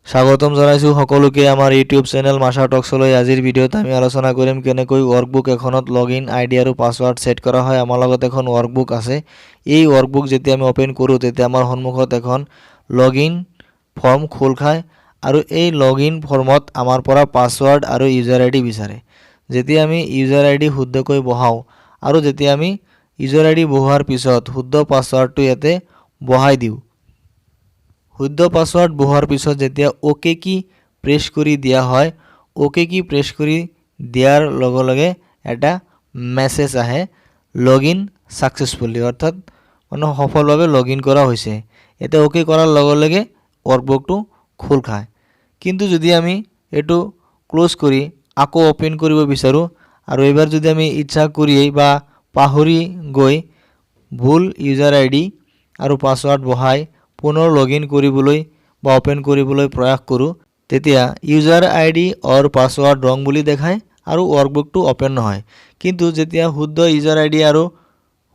স্বাগতম জানাইছো সকলোকে আমাৰ ইউটিউব চেনেল মাছা টক্সলৈ। আজিৰ ভিডিঅ'ত আমি আলোচনা কৰিম কেনেকৈ ৱৰ্কবুক এখনত লগইন আইডি আৰু পাছৱৰ্ড সেট কৰা হয়। আমাৰ লগত এখন ৱৰ্কবুক আছে। এই ৱৰ্কবুক যেতিয়া আমি ওপেন কৰোঁ তেতিয়া আমাৰ সন্মুখত এখন লগইন ফৰ্ম খোল খায় আৰু এই লগইন ফৰ্মত আমাৰ পৰা পাছৱৰ্ড আৰু ইউজাৰ আইডি বিচাৰে। যেতিয়া আমি ইউজাৰ আইডি শুদ্ধকৈ বহাওঁ আৰু যেতিয়া আমি ইউজাৰ আইডি বহোৱাৰ পিছত শুদ্ধ পাছৱৰ্ডটো ইয়াতে বহাই দিওঁ। শুদ্ধ পাছৱৰ্ড বহোৱাৰ পিছত যেতিয়া ওকে কি প্ৰেছ কৰি দিয়া হয়, ওকে কি প্ৰেছ কৰি দিয়াৰ লগে লগে এটা মেছেজ আহে লগইন সাকসেসফুলি, অৰ্থাৎ সফলভাৱে লগইন কৰা হৈছে। এটা ওকে কৰাৰ লগে লগে ৱৰ্কবুকটো খোল খায়। কিন্তু যদি আমি এটো ক্লোজ কৰি আকৌ ওপেন কৰিব বিচাৰোঁ আৰু এবাৰ যদি আমি ইচ্ছা কৰিয়ে বা পাহৰি গৈ ভুল ইউজাৰ আইডি আৰু পাছৱৰ্ড বহাই পুনৰ লগইন কৰিবলৈ বা ওপেন কৰিবলৈ প্ৰয়াস কৰোঁ, তেতিয়া ইউজাৰ আইডি অৰ পাছৱৰ্ড ৰং বুলি দেখায় আৰু ৱৰ্কবুকটো ওপেন নহয়। কিন্তু যেতিয়া শুদ্ধ ইউজাৰ আইডি আৰু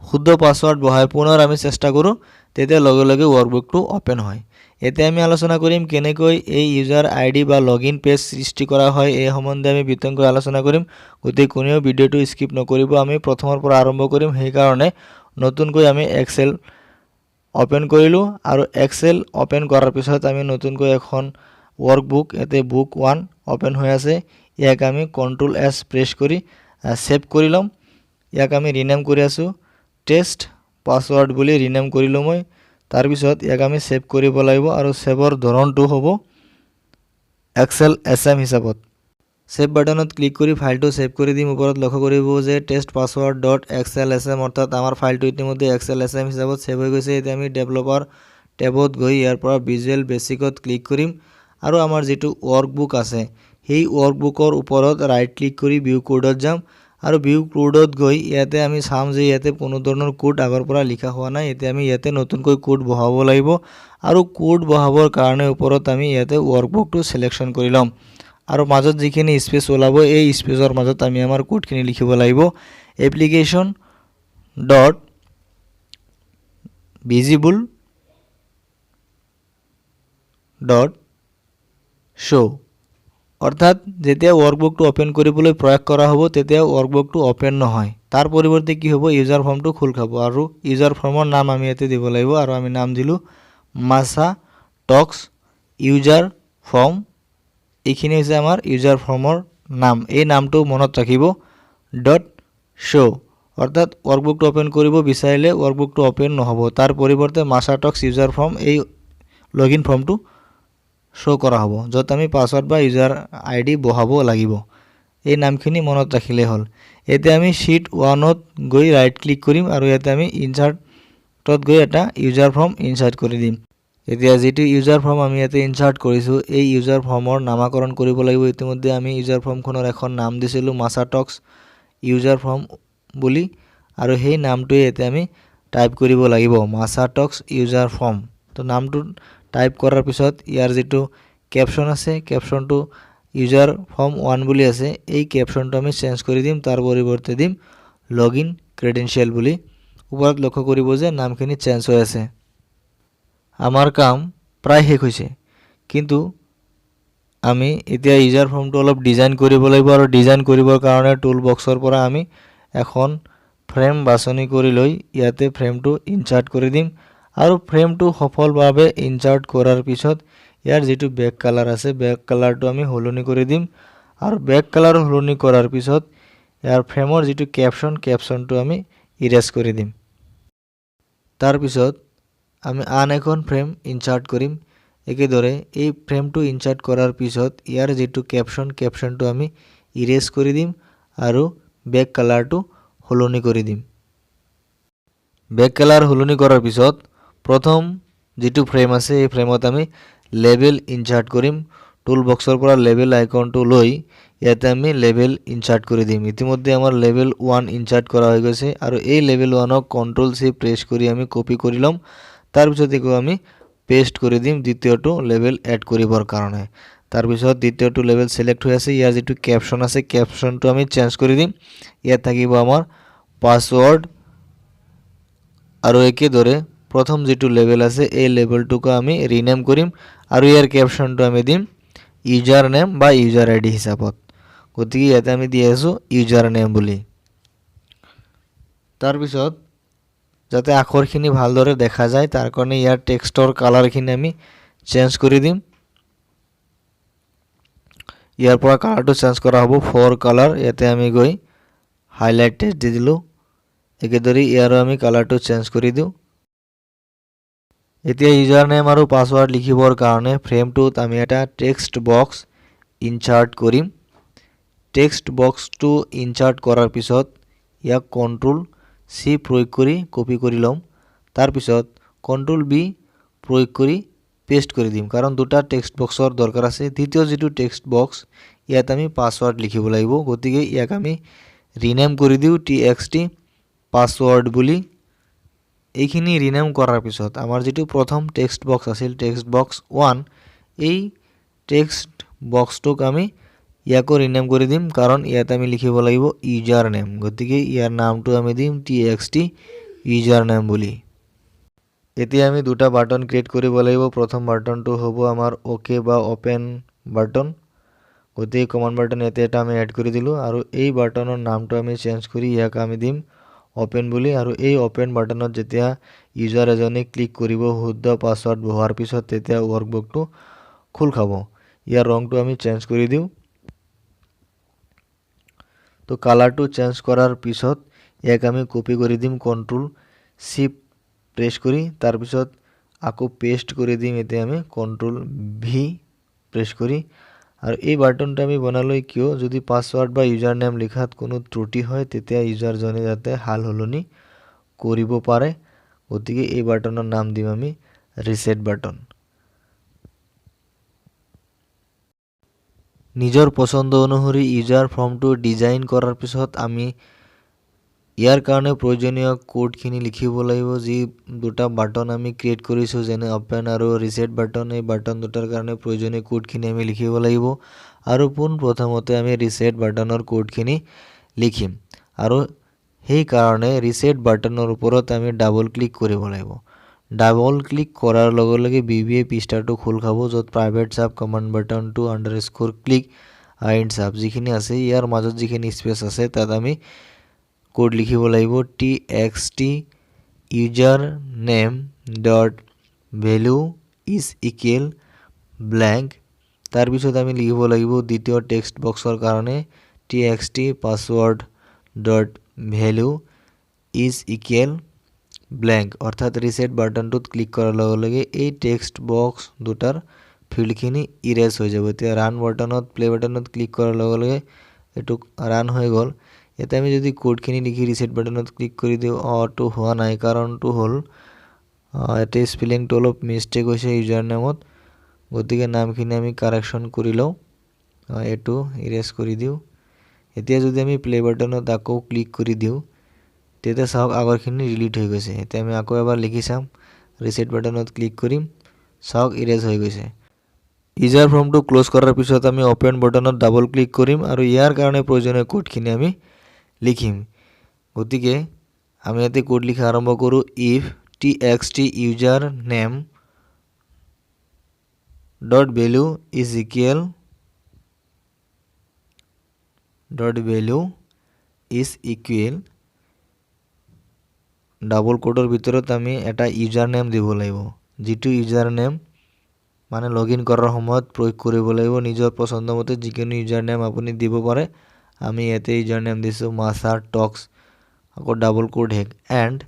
শুদ্ধ পাছৱৰ্ড বহাই পুনৰ আমি চেষ্টা কৰোঁ তেতিয়া লগে লগে ৱৰ্কবুকটো ওপেন হয়। এতিয়া আমি আলোচনা কৰিম কেনেকৈ এই ইউজাৰ আইডি বা লগইন পেজ সৃষ্টি কৰা হয়। এই সম্বন্ধে আমি বিতংকৈ আলোচনা কৰিম। গতিকে কোনেও ভিডিঅ'টো স্কিপ নকৰিব। আমি প্ৰথমৰ পৰা আৰম্ভ কৰিম। সেইকাৰণে নতুনকৈ আমি এক্সেল ওপেন কৰিলোঁ আৰু এক্সেল ওপেন কৰাৰ পিছত আমি নতুনকৈ এখন ৱৰ্কবুক এতে বুক 1 ওপেন হৈ আছে। ইয়াক আমি কন্ট্ৰোল এস প্ৰেছ কৰি সেভ কৰি ল'ম। ইয়াক আমি ৰিনেম কৰি আছোঁ টেষ্ট পাছৱৰ্ড বুলি ৰিনেম কৰিলোঁ মই। তাৰ পিছত ইয়াক আমি সেভ কৰিব লাগিব আৰু সেভৰ ধৰণটো হ'ব এক্সেল এছএম হিচাপত। সেভ বাটনত ক্লিক কৰি ফাইলটো সেভ কৰি দিম। ওপৰত লক্ষ্য কৰিব যে test password dot Excel SM, অৰ্থাৎ আমাৰ ফাইলটো ইতিমধ্যে এক্সেল এছএম হিচাপত সেভ হৈ গৈছে। এতিয়া আমি ডেভেলপাৰ টেবত গৈ ইয়াৰ পৰা ভিজুৱেল বেসিকত ক্লিক কৰিম আৰু আমাৰ যেটো ৱৰ্কবুক আছে সেই ৱৰ্কবুকৰ ওপৰত ৰাইট ক্লিক কৰি ভিউ কোডত যাম আৰু ভিউ কোডত গৈ ইয়াতে আমি চাম যে ইয়াতে কোনো ধৰণৰ কোড আগৰ পৰা লিখা হোৱা নাই। এতিয়া আমি ইয়াতে নতুনকৈ কোড বহাব লাগিব আৰু কোড বহাবৰ কাৰণে ওপৰত আমি ইয়াতে ৱৰ্কবুকটো সিলেকশন কৰি ল'ম আৰু মাজত যিখিনি স্পেচ ওলাব এই স্পেচৰ মাজত আমি আমাৰ কোডখিনি লিখিব লাগিব। এপ্লিকেশন ডট ভিজিবল ডট শো, অৰ্থাৎ যেতিয়া ৱৰ্কবুকটো ওপেন কৰিবলৈ প্ৰয়াস কৰা হ'ব তেতিয়া ৱৰ্কবুকটো ওপেন নহয়। তাৰ পৰিৱৰ্তে কি হ'ব, ইউজাৰ ফৰ্মটো খোল খাব আৰু ইউজাৰ ফৰ্মৰ নাম আমি ইয়াতে দিব লাগিব আৰু আমি নাম দিলোঁ মাছা টক্স ইউজাৰ ফৰ্ম। এইখিনি হৈছে আমাৰ ইউজাৰ ফৰ্মৰ নাম। এই নামটো মনত ৰাখিব ডট শো, অৰ্থাৎ ৱৰ্কবুকটো ওপেন কৰিব বিচাৰিলে ৱৰ্কবুকটো ওপেন নহ'ব। তাৰ পৰিৱৰ্তে মাছা টক্স ইউজাৰ ফৰ্ম এই লগইন ফৰ্মটো শো কৰা হ'ব, য'ত আমি পাছৱৰ্ড বা ইউজাৰ আইডি বহাব লাগিব। এই নামখিনি মনত ৰাখিলে হ'ল। এতিয়া আমি শীট 1ত গৈ ৰাইট ক্লিক কৰিম আৰু ইয়াতে আমি ইনচাৰ্টত গৈ এটা ইউজাৰ ফৰ্ম ইনচাৰ্ট কৰি দিম। এতিয়া যেটো ইউজাৰ ফৰ্ম আমি ইয়াতে ইনচাৰ্ট কৰিছোঁ এই ইউজাৰ ফৰ্মৰ নামাকৰণ কৰিব লাগিব। ইতিমধ্যে আমি ইউজাৰ ফৰ্মখনৰ এখন নাম দিছিলোঁ মাছা টক্স ইউজাৰ ফৰ্ম বুলি আৰু সেই নামটোৱে ইয়াতে আমি টাইপ কৰিব লাগিব মাছা টক্স ইউজাৰ ফৰ্ম। তো নামটো টাইপ কৰাৰ পিছত ইয়াৰ যেটো ক্যাপশন আছে ক্যাপশনটো ইউজাৰ ফৰ্ম 1 বুলি আছে, এই ক্যাপশনটো আমি চেঞ্জ কৰি দিম। তাৰ পৰিৱৰ্তে দিম লগইন ক্ৰেডেনশিয়াল বুলি। ওপৰত লক্ষ্য কৰিব যে নামখিনি চেঞ্জ হৈ আছে। আমাৰ কাম প্ৰায় শেষ হৈছে, কিন্তু আমি এতিয়া ইউজাৰ ফৰ্মটো অলপ ডিজাইন কৰিব লাগিব আৰু ডিজাইন কৰিবৰ কাৰণে টুল বক্সৰ পৰা আমি এখন ফ্ৰেম বাছনি কৰি লৈ ইয়াতে ফ্ৰেমটো ইনচাৰ্ট কৰি দিম আৰু ফ্ৰেমটো সফলভাৱে ইনচাৰ্ট কৰাৰ পিছত ইয়াৰ যেটো বেক কালাৰ আছে বেক কালাৰটো আমি হলনি কৰি দিম আৰু বেক কালাৰ হলনি কৰাৰ পিছত ইয়াৰ ফ্ৰেমৰ যেটো ক্যাপশনটো আমি ইৰেজ কৰি দিম। তাৰ পিছত আমি আন এখন ফ্ৰেম ইনচাৰ্ট কৰিম। একেদৰে এই ফ্ৰেমটো ইনচাৰ্ট কৰাৰ পিছত ইয়াৰ যেটো ক্যাপশনটো আমি ইৰেজ কৰি দিম আৰু বেক কালাৰটো হলনি কৰি দিম। বেক কালাৰ হলনি কৰাৰ পিছত প্ৰথম যেটো ফ্ৰেম আছে এই ফ্ৰেমত আমি লেবেল ইনচাৰ্ট কৰিম। টুল বক্সৰ পৰা লেবেল আইকনটো লৈ ইয়াতে আমি লেবেল ইনচাৰ্ট কৰি দিম। ইতিমধ্যে আমাৰ লেবেল 1 ইনচাৰ্ট কৰা হৈ গৈছে আৰু এই লেবেল 1ক কন্ট্ৰোল সি প্ৰেছ কৰি আমি কপি কৰি ল'ম। তাৰ পিছত একো আমি পেষ্ট কৰি দিম দ্বিতীয়টো লেবেল এড কৰিবৰ কাৰণে। তাৰ পিছত দ্বিতীয়টো লেবেল সিলেক্ট হৈ আছে। ইয়াৰ যেটো ক্যাপশন আছে ক্যাপশনটো আমি চেঞ্জ কৰি দিম। ইয়াত থাকিব আমাৰ পাছৱৰ্ড আৰু একেদৰে প্ৰথম যেটো লেভেল আছে এই লেভেলটোক আমি ৰিনেম কৰিম আৰু ইয়াৰ ক্যাপশনটো আমি দিম ইউজাৰ নেম বা ইউজাৰ আইডি হিচাপত গতিকে ইয়াতে আমি দি আছো ইউজাৰ নেম বুলি তাৰ পিছত যাতে আখৰখিনি ভালদৰে দেখা যায় তাৰ কাৰণে ইয়াৰ টেক্সটৰ কালাৰখিনি আমি চেঞ্জ কৰি দিম ইয়াৰ পৰা কালাৰটো চেঞ্জ কৰা হ'ব ফৰ কালাৰ ইয়াতে আমি গৈ হাইলাইট টেক্সট দি দিলো একেদৰে ইয়াৰো আমি কালাৰটো চেঞ্জ কৰি দিও এতিয়া ইউজাৰ নেম আৰু পাসওয়াৰ্ড লিখিবৰ কাৰণে ফ্ৰেমটোত আমি এটা টেক্সট বক্স ইনচাৰ্ট কৰিম টেক্সট বক্সটো ইনচাৰ্ট কৰাৰ পিছত ইয়াক কন্ট্ৰোল সি প্ৰয়োগ কৰি কপি কৰি লম তাৰ পিছত কন্ট্ৰোল বি প্ৰয়োগ কৰি পেস্ট কৰি দিম কাৰণ দুটা টেক্সট বক্সৰ দৰকাৰ আছে দ্বিতীয় যেটো টেক্সট বক্স ইয়াত আমি পাসওয়াৰ্ড লিখিব লাগিব গতিকে ইয়াক আমি ৰিনেম কৰি দিও txt পাসওয়াৰ্ড বুলি এইখিনি ৰিনেম কৰাৰ পিছত আমাৰ যেটো প্ৰথম টেক্সট বক্স আছিল টেক্সট বক্স 1 এই টেক্সট বক্সটোক আমি ইয়াকো ৰিনেম কৰি দিম কাৰণ ইয়াত আমি লিখিব লাগিব ইউজাৰ নেম গতিকে ইয়াৰ নামটো আমি দিম txt ইউজাৰ নেম বুলি এতিয়া আমি দুটা বাটন ক্ৰিয়েট কৰিব লাগিব প্ৰথম বাটনটো হ'ব আমাৰ ওকে বা ওপেন বাটন গতিকে কমান্ড বাটন ইয়াতে এটা আমি এড কৰি দিলো আৰু এই বাটনৰ নামটো আমি চেঞ্জ কৰি ইয়াক আমি দিম ওপেন বুলি আৰু এই ওপেন বাটনত যেতিয়া ইউজাৰ এজনে ক্লিক কৰিব শুদ্ধ পাসওয়াৰ্ড ব্যৱহাৰ পিছত তেতিয়া ওয়াৰ্কবুকটো খুল খাব ইয়াৰ ৰংটো আমি চেঞ্জ কৰি দিও তো কালাৰটো চেঞ্জ কৰাৰ পিছত ইয়াক আমি কপি কৰি দিম কন্ট্ৰোল শিফট প্ৰেছ কৰি তাৰ পিছত আকৌ পেস্ট কৰি দিম এতে আমি কন্ট্ৰোল ভি প্ৰেছ কৰি আৰু এই বাটনটো আমি বনালৈ কিয় যদি পাসওয়াৰ্ড বা ইউজাৰ নেম লিখাত কোনো ত্ৰুটি হয় তেতিয়া ইউজাৰ জনে যাতে হাল হলনি কৰিব পাৰে গতিকে এই বাটনৰ নাম দিম আমি ৰিসেট বাটন নিজৰ পছন্দ অনুসৰি ইউজাৰ ফৰ্মটো ডিজাইন কৰাৰ পিছত আমি ইয়াৰ কাৰণে প্ৰয়োজনীয় কোডখিনি লিখিব লাগিব যি দুটা বাটন আমি ক্ৰিয়েট কৰিছো যেনে ওপেন আৰু ৰিসেট বাটন এই বাটন দুটাৰ কাৰণে প্ৰয়োজনীয় কোডখিনি আমি লিখিব লাগিব আৰু প্ৰথমতে আমি ৰিসেট বাটনৰ কোডখিনি লিখিম আৰু সেই কাৰণে ৰিসেট বাটনৰ ওপৰত আমি ডাবল ক্লিক কৰিব লাগিব ডাবল ক্লিক কৰাৰ লগে লগে বিবিএ পৃষ্ঠাটো খোল খাব যত প্ৰাইভেট সাব কমান্ড বাটনটো আন্ডাৰস্কোৰ ক্লিক আইন সাব যিখিনি আছে ইয়াৰ মাজত যিখিনি স্পেচ আছে তাত আমি কোড লিখিব লাগিব txt user name dot value is equal blank তাৰ পিছত আমি লিখিব লাগিব দ্বিতীয় টেক্সট বক্সৰ কাৰণে txt password dot value is equal blank অৰ্থাৎ ৰিসেট বাটনটোত ক্লিক কৰাৰ লগে লগে এই টেক্সট বক্স দুটাৰ ফিল্ডখিনি ইৰেজ হৈ যাব এতিয়া ৰান বাটনত প্লে বাটনত ক্লিক কৰাৰ লগে লগে এটো ৰান হৈ গল এটা আমি যদি কোডখিনি লিখি ৰিসেট বাটনত ক্লিক কৰি দিও অটো হোৱা নাই কাৰণটো হল এতে স্পেলিংটো অলপ মিস্টেক হৈছে ইউজাৰ নেমত গতিকে নামখিনি আমি কাৰেকচন কৰি লও এটো ইৰেজ কৰি দিও এতিয়া যদি আমি প্লে বাটনত আকৌ ক্লিক কৰি দিও তেতিয়া চাওক আগৰখিনি ডিলিট হৈ গৈছে এতিয়া আমি আকৌ এবাৰ লিখি চাম ৰিসেট বাটনত ক্লিক কৰিম চাওক ইৰেজ হৈ গৈছে ইউজাৰ ফৰ্মটো ক্লোজ কৰাৰ পিছত আমি ওপেন বাটনত ডাবল ক্লিক কৰিম আৰু ইয়াৰ কাৰণে প্ৰয়োজনীয় কোডখিনি আমি লিখিম গতিকে আমি এতে কোড লিখা আৰম্ভ কৰো if txt user name dot value is equal double কোডৰ ভিতৰত আমি এটা ইউজাৰ নেম দিব লাগিব যেটো ইউজাৰ নেম মানে লগইন কৰাৰ সময়ত প্ৰয়োগ কৰিব লাগিব নিজৰ পছন্দ মতে যিকোনো ইউজাৰ নেম আপুনি দিব পাৰে আমি এতে ইউজাৰ নেম দিছো মাসাৰ টক্স আকৌ ডাবল কোড হেক এন্ড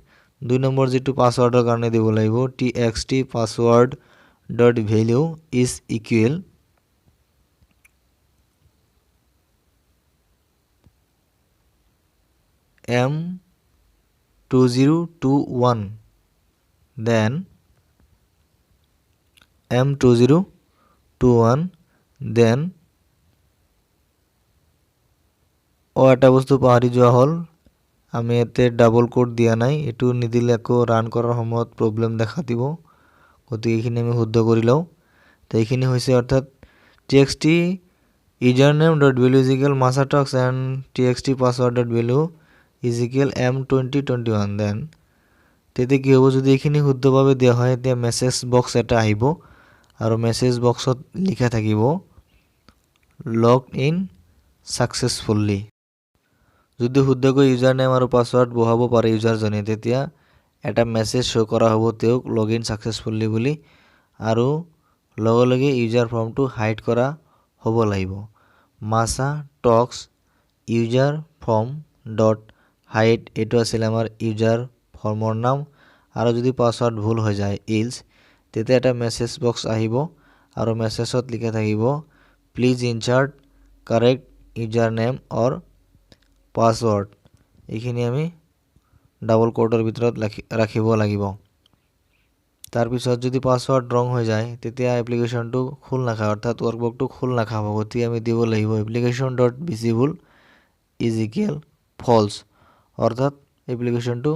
দুই নম্বৰ যেটো পাসওয়াৰ্ডৰ কাৰণে দিব লাগিব txt password dot value is equal m2021 then m2021 then এটা বস্তু পাহৰি যোৱা হল আমি এতে ডাবল কোড দিয়া নাই এটো নিদিলে আকৌ ৰান কৰাৰ সময়ত প্ৰবলেম দেখা দিব গতিকে এইখিনি আমি শুদ্ধ কৰি লও তো এইখিনি হৈছে অৰ্থাৎ txt username.value is equal masatalx and txt password.value is equal m2021 then তেতিয়া কি হ'ব যদি এইখিনি শুদ্ধভাৱে দিয়া হয় তেতিয়া মেছেজ বক্স এটা আহিব আৰু মেছেজ বক্সত লিখা থাকিব লগ ইন সাকসেসফুলি। যদি শুদ্ধকৈ ইউজাৰ নেম আৰু পাছৱৰ্ড বহাব পাৰে ইউজাৰজনে তেতিয়া এটা মেছেজ শ্ব' কৰা হ'ব তেওঁক লগ ইন সাকসেসফুলি বুলি আৰু লগে লগে ইউজাৰ ফৰ্মটো হাইড কৰা হ'ব লাগিব। মাছা টক্স ইউজাৰ ফৰ্ম ডট হাইড এইটো আছিল আমাৰ ইউজাৰ ফৰ্মৰ নাম আৰু যদি পাছৱৰ্ড ভুল হৈ যায় ইলছ তেতিয়া এটা মেছেজ বক্স আহিব আৰু মেছেজত লিখা থাকিব please insert correct user name or password. এইখিনি আমি ডাবল কোটৰ ভিতৰত ৰাখিব লাগিব। তাৰপিছত যদি পাছৱৰ্ড ৰং হৈ যায় তেতিয়া এপ্লিকেশ্যনটো খোল নাখায় অৰ্থাৎ ৱৰ্কবুকটো খোল নাখাব। গতিকে আমি দিব লাগিব application dot visible is equal false অৰ্থাৎ এপ্লিকেশ্যনটো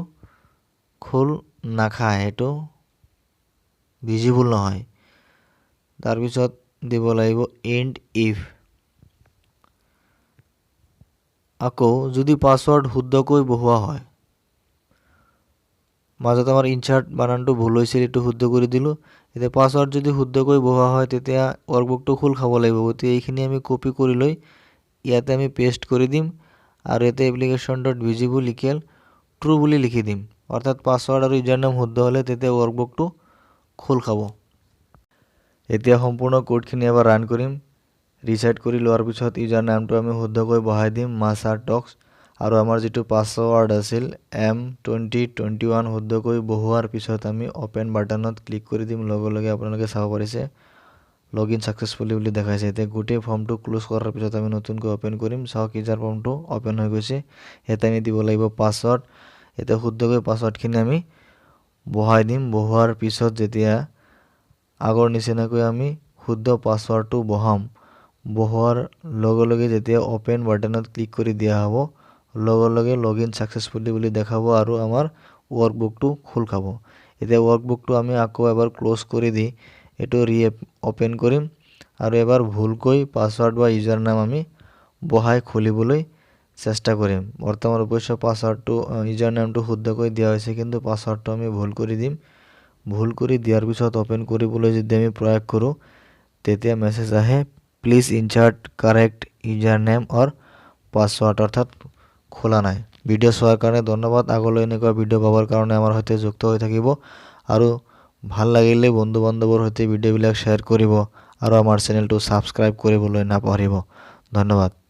খোল নাখায় এইটো ভিজিবল নহয়। তাৰপিছত দিব লাগিব এণ্ড ইফ। আকৌ যদি পাছৱৰ্ড শুদ্ধকৈ বহোৱা হয় মাজত আমাৰ ইনচাৰ্ট বানানটো ভুল হৈছিল এইটো শুদ্ধ কৰি দিলোঁ। এতিয়া পাছৱৰ্ড যদি শুদ্ধকৈ বহোৱা হয় তেতিয়া ৱৰ্কবুকটো খোল খাব লাগিব। গতিকে এইখিনি আমি কপি কৰি লৈ ইয়াতে আমি পেষ্ট কৰি দিম আৰু ইয়াতে application dot visible equal true বুলি লিখি দিম অৰ্থাৎ পাছৱৰ্ড আৰু ইউজাৰ নেম শুদ্ধ হ'লে তেতিয়া ৱৰ্কবুকটো খোল খাব। এতিয়া সম্পূৰ্ণ কোডখিনি এবাৰ ৰান কৰিম। ৰিছেট কৰি লোৱাৰ পিছত ইউজাৰ নামটো আমি শুদ্ধকৈ বহাই দিম মাছা টক্স আৰু আমাৰ যিটো পাছৱৰ্ড আছিল M2021 শুদ্ধকৈ বহোৱাৰ পিছত আমি অপেন বাটনত ক্লিক কৰি দিম। লগে লগে আপোনালোকে চাব পাৰিছে লগ ইন সাকসেসফুলি বুলি দেখাইছে। এতিয়া গোটেই ফৰ্মটো ক্লোজ কৰাৰ পিছত আমি নতুনকৈ অপেন কৰিম। চাওক ইউজাৰ ফৰ্মটো অপেন হৈ গৈছে। ইয়াতে আমি দিব লাগিব পাছৱৰ্ড। এতিয়া শুদ্ধকৈ পাছৱৰ্ডখিনি আমি বহাই দিম। বহোৱাৰ পিছত যেতিয়া আগৰ নিচিনাকৈ আমি শুদ্ধ পাছৱৰ্ডটো বহাম বহোৱাৰ লগে লগে যেতিয়া অপেন বাটনত ক্লিক কৰি দিয়া হ'ব লগে লগে লগ ইন সাকসেসফুলি বুলি দেখাব আৰু আমাৰ ৱৰ্কবুকটো খোল খাব। এতিয়া ৱৰ্কবুকটো আমি আকৌ এবাৰ ক্লোজ কৰি দি এইটো অপেন কৰিম আৰু এবাৰ ভুলকৈ পাছৱৰ্ড বা ইউজাৰ নাম আমি বহাই খুলিবলৈ চেষ্টা কৰিম। বৰ্তমান অৱশ্যে পাছৱৰ্ডটো ইউজাৰ নামটো শুদ্ধকৈ দিয়া হৈছে কিন্তু পাছৱৰ্ডটো আমি ভুল কৰি দিম। ভুল কৰি দিয়াৰ পিছত অপেন কৰিবলৈ যদি আমি প্ৰয়োগ কৰোঁ তেতিয়া মেছেজ আহে please insert correct user name or password অৰ্থাৎ খোলা নাই। ভিডিঅ' চোৱাৰ কাৰণে ধন্যবাদ। আগলৈ এনেকুৱা ভিডিঅ' পাবৰ কাৰণে আমাৰ সৈতে যুক্ত হৈ থাকিব আৰু ভাল লাগিলে বন্ধু বান্ধৱৰ সৈতে ভিডিঅ'বিলাক শ্বেয়াৰ কৰিব আৰু আমাৰ চেনেলটো ছাবস্ক্ৰাইব কৰিবলৈ নাপাহৰিব। ধন্যবাদ।